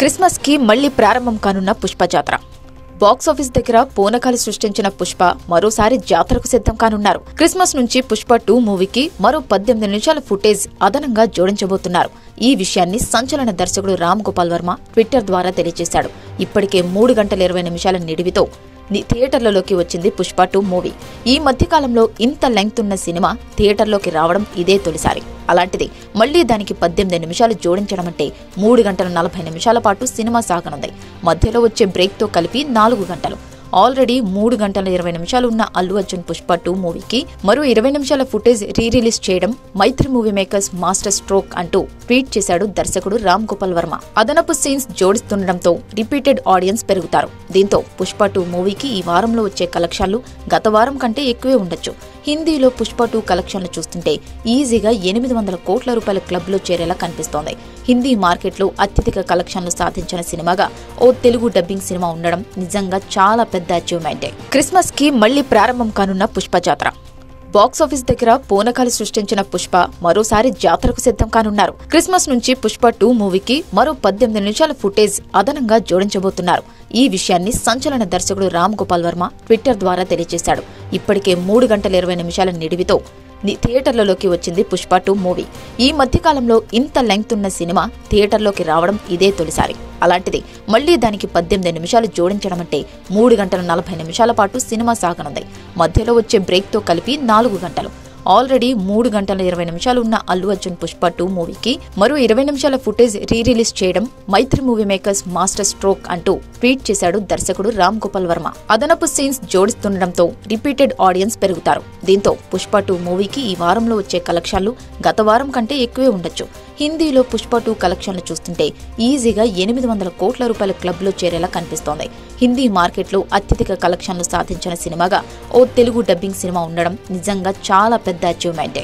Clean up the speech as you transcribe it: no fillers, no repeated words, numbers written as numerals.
Christmas కి మళ్లీ ప్రారంభం కానున్న పుష్ప జాతర. బాక్సాఫీస్ దగ్గర పూనకాలు సృష్టించిన పుష్ప మరోసారి జాతరకు సిద్ధం కానున్నారు. క్రిస్మస్ నుంచి పుష్ప 2 మూవీకి మరో 18 నిమిషాల ఫుటేజ్ అదనంగా జోడించబోతున్నారు. ఈ విషయాన్ని సంచలన దర్శకుడు రామ్ గోపాల్ వర్మ ట్విట్టర్ ద్వారా తెలియజేశాడు. ఇప్పటికే 3 గంటల 20 నిమిషాల నిడివితో థియేటర్లలోకి వచ్చింది పుష్ప 2 మూవీ. ఈ మధ్యకాలంలో ఇంత లెంగ్త్ ఉన్న సినిమా థియేటర్లోకి రావడం ఇదే తొలిసారి. అలాంటిది మళ్లీ దానికి 18 నిమిషాలు జోడించడం అంటే 3 గంటల 40 నిమిషాల పాటు సినిమా సాగనుంది. మధ్యలో వచ్చే బ్రేక్తో కలిపి 4 గంటలు. ఆల్రెడీ 3 గంటల 20 నిమిషాలు ఉన్న అల్లు అర్జున్ పుష్ప 2 మూవీకి మరో 20 నిమిషాల ఫుటేజ్ రిలీజ్ చేయడం మైత్రి మూవీ మేకర్స్ మాస్టర్ స్ట్రోక్ అంటూ ట్వీట్ చేశాడు దర్శకుడు రామ్ గోపాల్ వర్మ. అదనపు సీన్స్ జోడిస్తుండటంతో రిపీటెడ్ ఆడియన్స్ పెరుగుతారు. దీంతో పుష్ప 2 మూవీకి ఈ వారంలో వచ్చే కలెక్షన్లు గత వారం కంటే ఎక్కువే ఉండొచ్చు. హిందీలో పుష్ప 2 కలెక్షన్లు చూస్తుంటే ఈజీగా 800 కోట్ల రూపాయల క్లబ్లో చేరేలా కనిపిస్తోంది. హిందీ మార్కెట్లో అత్యధిక కలెక్షన్లు సాధించిన సినిమాగా ఓ తెలుగు డబ్బింగ్ సినిమా ఉండడం నిజంగా చాలా పెద్ద అచీవ్మెంటే. క్రిస్మస్ కి మళ్లీ ప్రారంభం కానున్న పుష్ప జాతర. బాక్సాఫీస్ దగ్గర పూనకాలు సృష్టించిన పుష్ప మరోసారి జాతరకు సిద్ధం కానున్నారు. క్రిస్మస్ నుంచి పుష్ప 2 మూవీకి మరో 18 నిమిషాల ఫుటేజ్ అదనంగా జోడించబోతున్నారు. ఈ విషయాన్ని సంచలన దర్శకుడు రామ్ గోపాల్ వర్మ ట్విట్టర్ ద్వారా తెలియజేశాడు. ఇప్పటికే 3 గంటల 20 నిమిషాల నిడివితో థియేటర్లలోకి వచ్చింది పుష్ప 2 మూవీ. ఈ మధ్యకాలంలో ఇంత లెంగ్త్ ఉన్న సినిమా థియేటర్లోకి రావడం ఇదే తొలిసారి. అలాంటిది మళ్లీ దానికి 18 నిమిషాలు జోడించడం అంటే 3 గంటల 40 నిమిషాల పాటు సినిమా సాగనుంది. మధ్యలో వచ్చే బ్రేక్తో కలిపి 4 గంటలు. ఆల్రెడీ 3 గంటల 20 నిమిషాలు ఉన్న అల్లు అర్జున్ పుష్ప 2 మూవీకి మరో 20 నిమిషాల ఫుటేజ్ రిలీజ్ చేయడం మైత్రి మూవీ మేకర్స్ మాస్టర్ స్ట్రోక్ అంటూ ట్వీట్ చేశాడు దర్శకుడు రామ్ గోపాల్ వర్మ. అదనపు సీన్స్ జోడిస్తుండటంతో రిపీటెడ్ ఆడియన్స్ పెరుగుతారు. దీంతో పుష్ప 2 మూవీకి ఈ వారంలో వచ్చే కలెక్షన్లు గత వారం కంటే ఎక్కువే ఉండొచ్చు. హిందీలో పుష్ప 2 కలెక్షన్లు చూస్తుంటే ఈజీగా 800 కోట్ల రూపాయల క్లబ్లో చేరేలా కనిపిస్తోంది. హిందీ మార్కెట్లో అత్యధిక కలెక్షన్లు సాధించిన సినిమాగా ఓ తెలుగు డబ్బింగ్ సినిమా ఉండడం నిజంగా చాలా పెద్ద అచీవ్మెంటే.